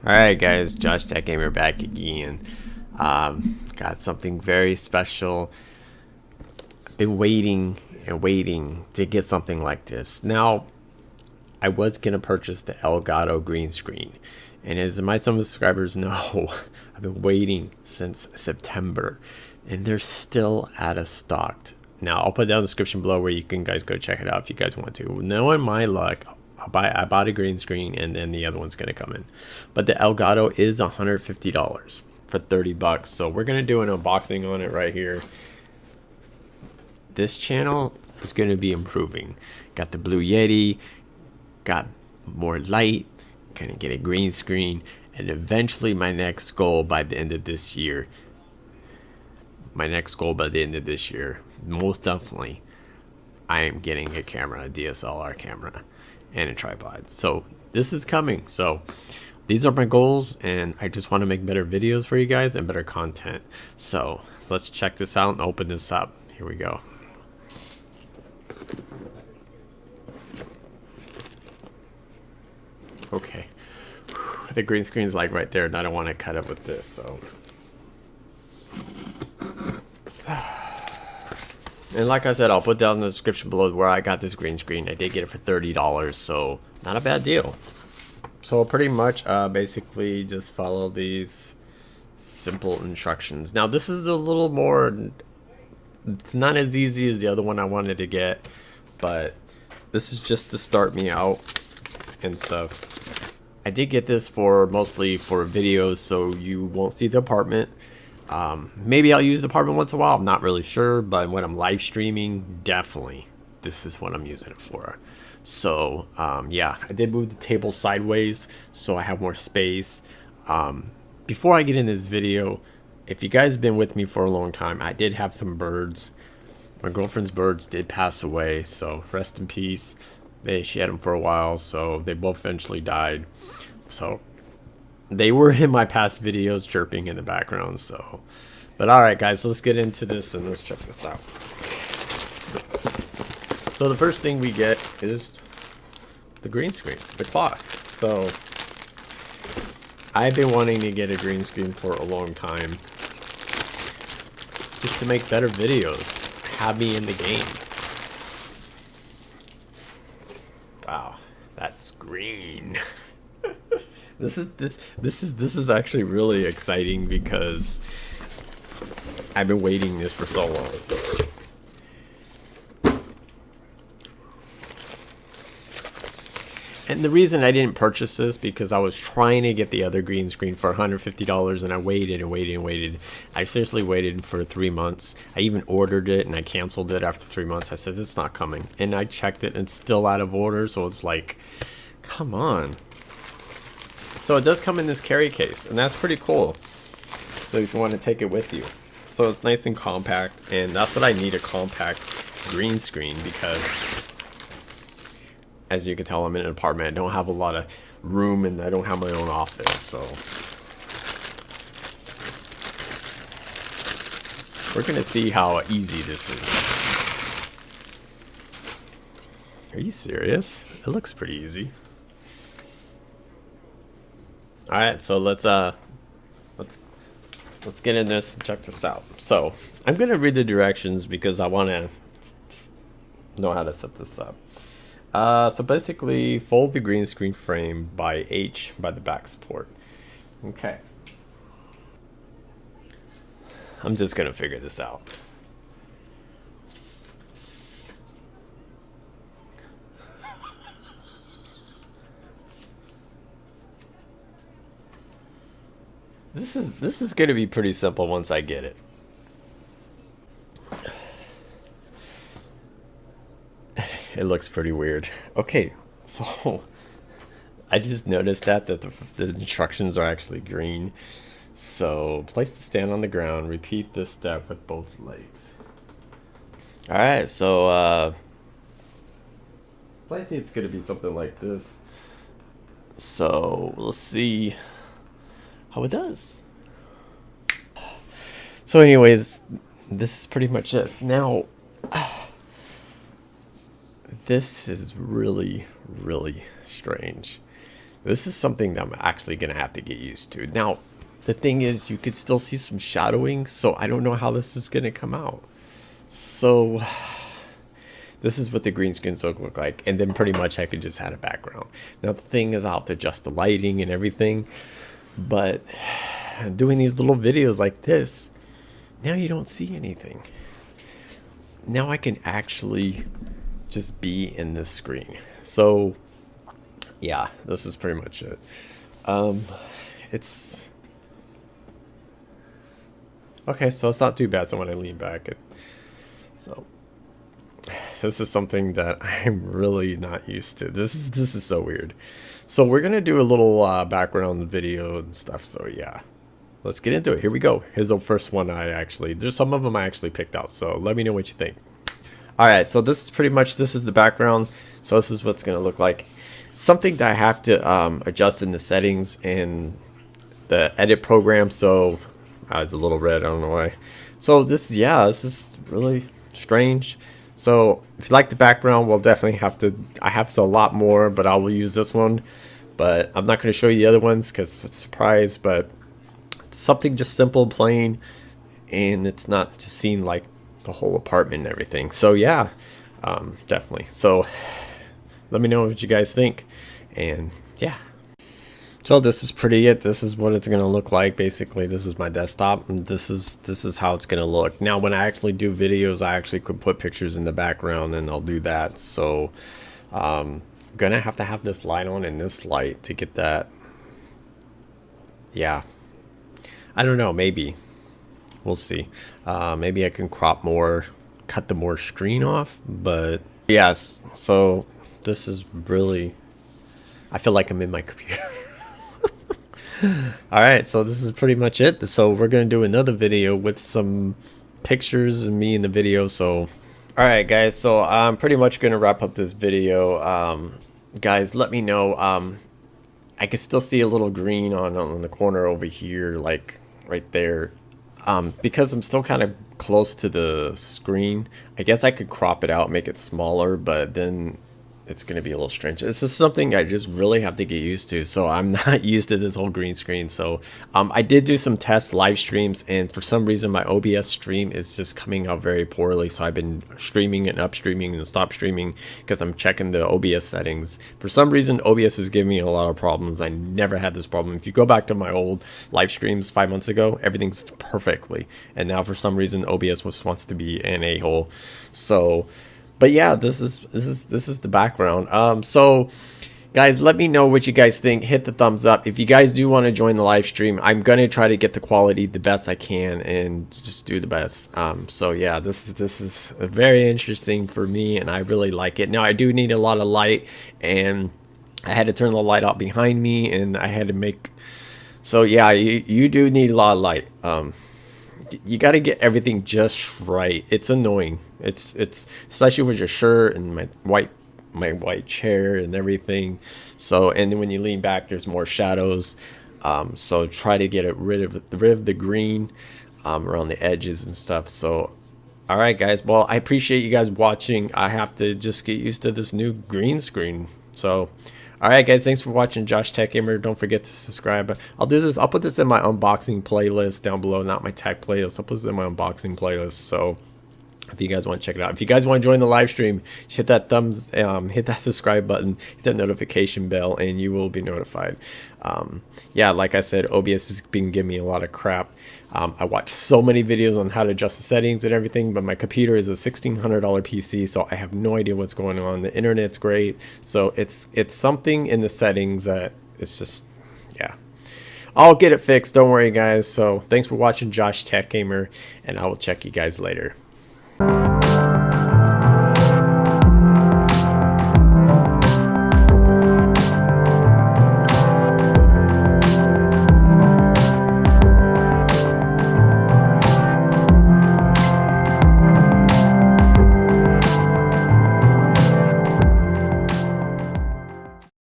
Alright guys, Josh Tech Gamer back again. Got something very special. I've been waiting and waiting to get something like this. Now, I was going to purchase the Elgato green screen. And as my some subscribers know, I've been waiting since September. And they're still out of stock. Now, I'll put down in the description below where you can guys go check it out if you guys want to. Knowing my luck, I bought a green screen and then the other one's going to come in. But the Elgato is $150 for 30 bucks. So we're going to do an unboxing on it right here. This channel is going to be improving. Got the Blue Yeti, got more light, going to get a green screen, and eventually my next goal by the end of this year. Most definitely, I am getting a camera, a DSLR camera, and a tripod. So this is coming. So these are my goals, and I just want to make better videos for you guys and better content. So let's check this out and open this up. Here we go. Okay, the green screen is like right there, and I don't want to cut it with this, so. And like I said, I'll put down in the description below where I got this green screen. I did get it for $30, so not a bad deal. So pretty much basically just follow these simple instructions. Now this is a little more, it's not as easy as the other one I wanted to get, but this is just to start me out and stuff. I did get this for mostly for videos, so you won't see the apartment. Maybe I'll use the apartment once in a while, I'm not really sure, but when I'm live streaming, definitely this is what I'm using it for. So yeah, I did move the table sideways so I have more space. Before I get into this video, if you guys have been with me for a long time, I did have some birds. My girlfriend's birds did pass away, so rest in peace. She had them for a while, so they both eventually died. So they were in my past videos chirping in the background. So, but all right, guys, let's get into this and let's check this out. So the first thing we get is the green screen, the cloth. So I've been wanting to get a green screen for a long time, just to make better videos, have me in the game. Wow, that's green. This is actually really exciting because I've been waiting this for so long. And the reason I didn't purchase this because I was trying to get the other green screen for $150, and I waited and waited and waited. I seriously waited for 3 months. I even ordered it and I canceled it after 3 months. I said, it's not coming. And I checked it and it's still out of order. So it's like, come on. So it does come in this carry case, and that's pretty cool. So if you want to take it with you. So it's nice and compact, and that's what I need, a compact green screen, because as you can tell, I'm in an apartment. I don't have a lot of room and I don't have my own office, so we're gonna see how easy this is. Are you serious? It looks pretty easy. Alright, so let's get in this and check this out. So I'm gonna read the directions because I want to know how to set this up. So basically, fold the green screen frame by H by the back support. Okay. I'm just gonna figure this out. This is gonna be pretty simple once I get it. It looks pretty weird. Okay, so I just noticed that the instructions are actually green. So place the stand on the ground. Repeat this step with both legs. All right, so I think it's gonna be something like this. So let's see how it does. So anyways, this is pretty much it. Now, this is really, really strange This is something that I'm actually gonna have to get used to. Now, the thing is, you could still see some shadowing, so I don't know how this is gonna come out. So this is what the green screens look like, and then pretty much I could just add a background. Now the thing is, I'll have to adjust the lighting and everything, but doing these little videos like this, now you don't see anything. Now I can actually just be in this screen. So yeah, this is pretty much it. It's okay, so it's not too bad. So when I lean back, so this is something that I'm really not used to. This is so weird. So we're gonna do a little background video and stuff. So yeah, let's get into it. Here we go. Here's the first one. There's some of them I actually picked out. So let me know what you think. All right, so this is pretty much, this is the background. So this is what's gonna look like. Something that I have to adjust in the settings in the edit program. So it's a little red, I don't know why. So this is really strange. So if you like the background, we'll definitely have to, I have a lot more, but I will use this one. But I'm not going to show you the other ones because it's a surprise, but it's something just simple, plain, and it's not just seeing like the whole apartment and everything. So yeah, definitely. So let me know what you guys think, and yeah. So this is pretty it. This is what it's gonna look like. Basically, this is my desktop, and this is how it's gonna look. Now, when I actually do videos, I actually could put pictures in the background, and I'll do that. So, gonna have to have this light on and this light to get that. Yeah, I don't know. Maybe we'll see. Maybe I can crop more, cut the more screen off. But yes, so this is really. I feel like I'm in my computer. All right, so this is pretty much it. So we're gonna do another video with some pictures and me in the video. So all right guys, so I'm pretty much gonna wrap up this video. Guys, let me know. I can still see a little green on the corner over here, like right there, because I'm still kind of close to the screen. I guess I could crop it out, make it smaller, but then it's going to be a little strange. This is something I just really have to get used to. So I'm not used to this whole green screen. So I did do some test live streams, and for some reason my OBS stream is just coming out very poorly. So I've been streaming and up streaming and stop streaming because I'm checking the OBS settings. For some reason OBS is giving me a lot of problems. I never had this problem. If you go back to my old live streams 5 months ago, everything's perfectly. And now for some reason OBS wants to be an a-hole. So but yeah, this is the background. So guys, let me know what you guys think. Hit the thumbs up. If you guys do want to join the live stream, I'm gonna try to get the quality the best I can and just do the best. So yeah, this is very interesting for me, and I really like it. Now I do need a lot of light, and I had to turn the light out behind me, and I had to make. So yeah, you do need a lot of light. You got to get everything just right. It's annoying. It's especially with your shirt and my white chair and everything. So, and then when you lean back, there's more shadows. So try to get rid of the green around the edges and stuff. So all right guys, well, I appreciate you guys watching. I have to just get used to this new green screen. So all right guys, thanks for watching Josh Tech Gamer. Don't forget to subscribe. I'll put this in my unboxing playlist down below, not my tech playlist. I'll put this in my unboxing playlist. So if you guys want to check it out, if you guys want to join the live stream, hit that hit that subscribe button, hit that notification bell, and you will be notified. Yeah, like I said, OBS has been giving me a lot of crap. I watched so many videos on how to adjust the settings and everything, but my computer is a $1,600 PC, so I have no idea what's going on. The internet's great, so it's something in the settings that it's just, yeah. I'll get it fixed, don't worry guys. So thanks for watching Josh Tech Gamer, and I will check you guys later.